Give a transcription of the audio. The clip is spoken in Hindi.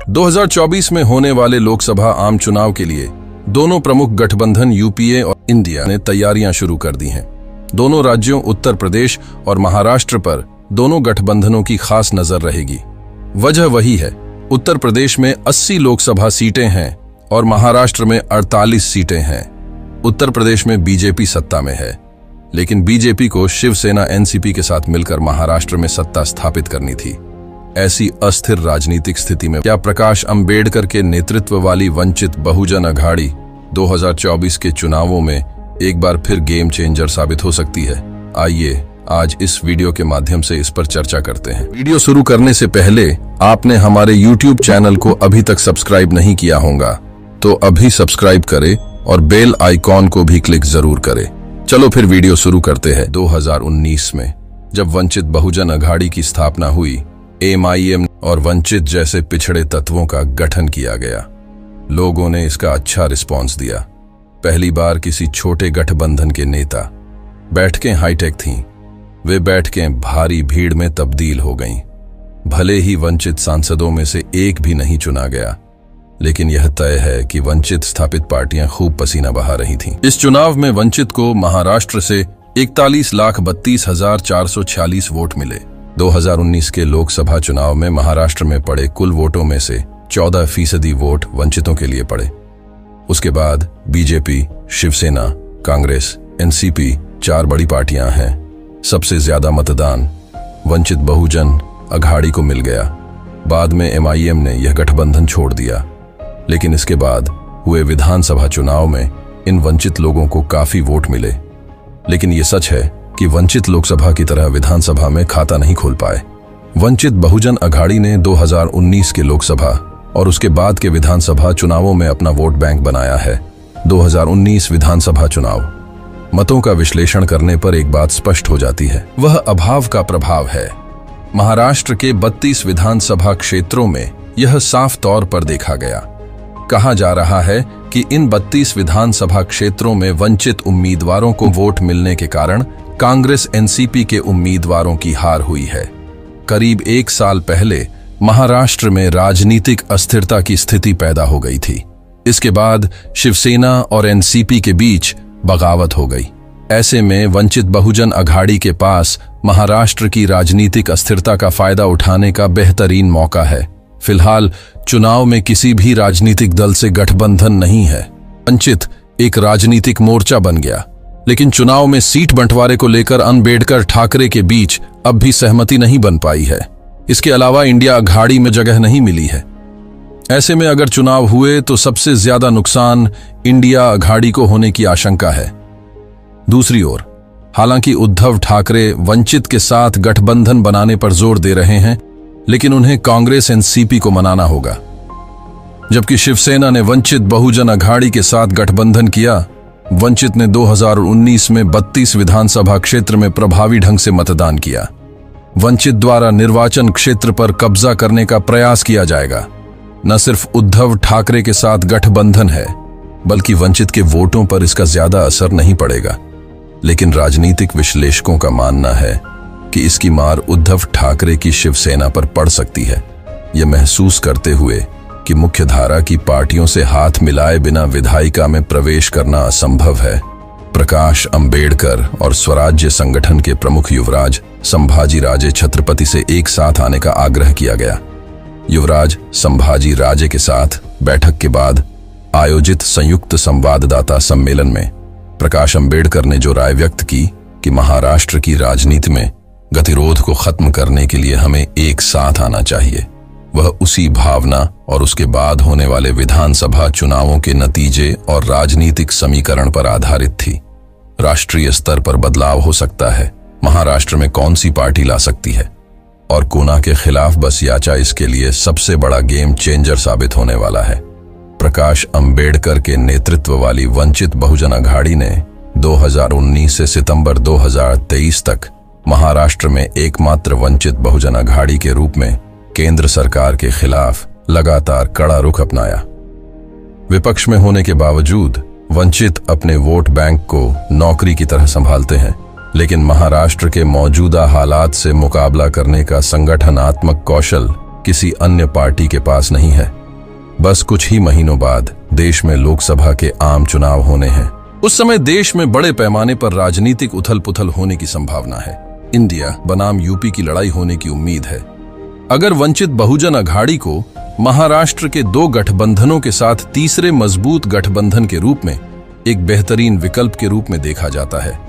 2024 में होने वाले लोकसभा आम चुनाव के लिए दोनों प्रमुख गठबंधन यूपीए और इंडिया ने तैयारियां शुरू कर दी हैं। दोनों राज्यों उत्तर प्रदेश और महाराष्ट्र पर दोनों गठबंधनों की खास नजर रहेगी। वजह वही है, उत्तर प्रदेश में 80 लोकसभा सीटें हैं और महाराष्ट्र में 48 सीटें हैं। उत्तर प्रदेश में बीजेपी सत्ता में है, लेकिन बीजेपी को शिवसेना एनसीपी के साथ मिलकर महाराष्ट्र में सत्ता स्थापित करनी थी। ऐसी अस्थिर राजनीतिक स्थिति में क्या प्रकाश अंबेडकर के नेतृत्व वाली वंचित बहुजन अघाड़ी 2024 के चुनावों में एक बार फिर गेम चेंजर साबित हो सकती है? आइए आज इस वीडियो के माध्यम से इस पर चर्चा करते हैं। वीडियो शुरू करने से पहले आपने हमारे YouTube चैनल को अभी तक सब्सक्राइब नहीं किया होगा तो अभी सब्सक्राइब करें और बेल आइकॉन को भी क्लिक जरूर करें। चलो फिर वीडियो शुरू करते हैं। 2019 में जब वंचित बहुजन अघाड़ी की स्थापना हुई, MIM और वंचित जैसे पिछड़े तत्वों का गठन किया गया। लोगों ने इसका अच्छा रिस्पॉन्स दिया। पहली बार किसी छोटे गठबंधन के नेता बैठकें हाईटेक थीं, वे बैठकें भारी भीड़ में तब्दील हो गईं। भले ही वंचित सांसदों में से एक भी नहीं चुना गया, लेकिन यह तय है कि वंचित स्थापित पार्टियां खूब पसीना बहा रही थीं। इस चुनाव में वंचित को महाराष्ट्र से 41,32,446 वोट मिले। 2019 के लोकसभा चुनाव में महाराष्ट्र में पड़े कुल वोटों में से 14% वोट वंचितों के लिए पड़े। उसके बाद बीजेपी, शिवसेना, कांग्रेस, एनसीपी 4 बड़ी पार्टियां हैं। सबसे ज्यादा मतदान वंचित बहुजन अघाड़ी को मिल गया। बाद में MIM ने यह गठबंधन छोड़ दिया, लेकिन इसके बाद हुए विधानसभा चुनाव में इन वंचित लोगों को काफी वोट मिले। लेकिन ये सच है कि वंचित लोकसभा की तरह विधानसभा में खाता नहीं खोल पाए। वंचित बहुजन अघाड़ी ने 2019 के लोकसभा और उसके बाद के विधानसभा चुनावों में अपना वोट बैंक बनाया है। 2019 विधानसभा चुनाव मतों का विश्लेषण करने पर एक बात स्पष्ट हो जाती है, वह अभाव का प्रभाव है। महाराष्ट्र के 32 विधानसभा क्षेत्रों में यह साफ तौर पर देखा गया। कहा जा रहा है कि इन 32 विधानसभा क्षेत्रों में वंचित उम्मीदवारों को वोट मिलने के कारण कांग्रेस एनसीपी के उम्मीदवारों की हार हुई है। करीब 1 साल पहले महाराष्ट्र में राजनीतिक अस्थिरता की स्थिति पैदा हो गई थी। इसके बाद शिवसेना और एनसीपी के बीच बगावत हो गई। ऐसे में वंचित बहुजन अघाड़ी के पास महाराष्ट्र की राजनीतिक अस्थिरता का फायदा उठाने का बेहतरीन मौका है। फिलहाल चुनाव में किसी भी राजनीतिक दल से गठबंधन नहीं है। वंचित एक राजनीतिक मोर्चा बन गया, लेकिन चुनाव में सीट बंटवारे को लेकर अंबेडकर ठाकरे के बीच अब भी सहमति नहीं बन पाई है। इसके अलावा इंडिया अघाड़ी में जगह नहीं मिली है। ऐसे में अगर चुनाव हुए तो सबसे ज्यादा नुकसान इंडिया अघाड़ी को होने की आशंका है। दूसरी ओर, हालांकि उद्धव ठाकरे वंचित के साथ गठबंधन बनाने पर जोर दे रहे हैं, लेकिन उन्हें कांग्रेस एनसीपी को मनाना होगा। जबकि शिवसेना ने वंचित बहुजन अघाड़ी के साथ गठबंधन किया। वंचित ने 2019 में 32 विधानसभा क्षेत्र में प्रभावी ढंग से मतदान किया। वंचित द्वारा निर्वाचन क्षेत्र पर कब्जा करने का प्रयास किया जाएगा। न सिर्फ उद्धव ठाकरे के साथ गठबंधन है, बल्कि वंचित के वोटों पर इसका ज्यादा असर नहीं पड़ेगा। लेकिन राजनीतिक विश्लेषकों का मानना है कि इसकी मार उद्धव ठाकरे की शिवसेना पर पड़ सकती है। यह महसूस करते हुए कि मुख्यधारा की पार्टियों से हाथ मिलाए बिना विधायिका में प्रवेश करना असंभव है, प्रकाश अंबेडकर और स्वराज्य संगठन के प्रमुख युवराज संभाजी राजे छत्रपति से एक साथ आने का आग्रह किया गया। युवराज संभाजी राजे के साथ बैठक के बाद आयोजित संयुक्त संवाददाता सम्मेलन में प्रकाश अंबेडकर ने जो राय व्यक्त की कि महाराष्ट्र की राजनीति में गतिरोध को खत्म करने के लिए हमें एक साथ आना चाहिए, वह उसी भावना और उसके बाद होने वाले विधानसभा चुनावों के नतीजे और राजनीतिक समीकरण पर आधारित थी। राष्ट्रीय स्तर पर बदलाव हो सकता है। महाराष्ट्र में कौन सी पार्टी ला सकती है और कोना के खिलाफ बस याचा इसके लिए सबसे बड़ा गेम चेंजर साबित होने वाला है। प्रकाश अंबेडकर के नेतृत्व वाली वंचित बहुजन अघाड़ी ने 2019 से सितंबर 2023 तक महाराष्ट्र में एकमात्र वंचित बहुजन अघाड़ी के रूप में केंद्र सरकार के खिलाफ लगातार कड़ा रुख अपनाया। विपक्ष में होने के बावजूद वंचित अपने वोट बैंक को नौकरी की तरह संभालते हैं, लेकिन महाराष्ट्र के मौजूदा हालात से मुकाबला करने का संगठनात्मक कौशल किसी अन्य पार्टी के पास नहीं है। बस कुछ ही महीनों बाद देश में लोकसभा के आम चुनाव होने हैं। उस समय देश में बड़े पैमाने पर राजनीतिक उथल-पुथल होने की संभावना है। इंडिया बनाम यूपी की लड़ाई होने की उम्मीद है। अगर वंचित बहुजन अघाड़ी को महाराष्ट्र के दो गठबंधनों के साथ तीसरे मजबूत गठबंधन के रूप में एक बेहतरीन विकल्प के रूप में देखा जाता है।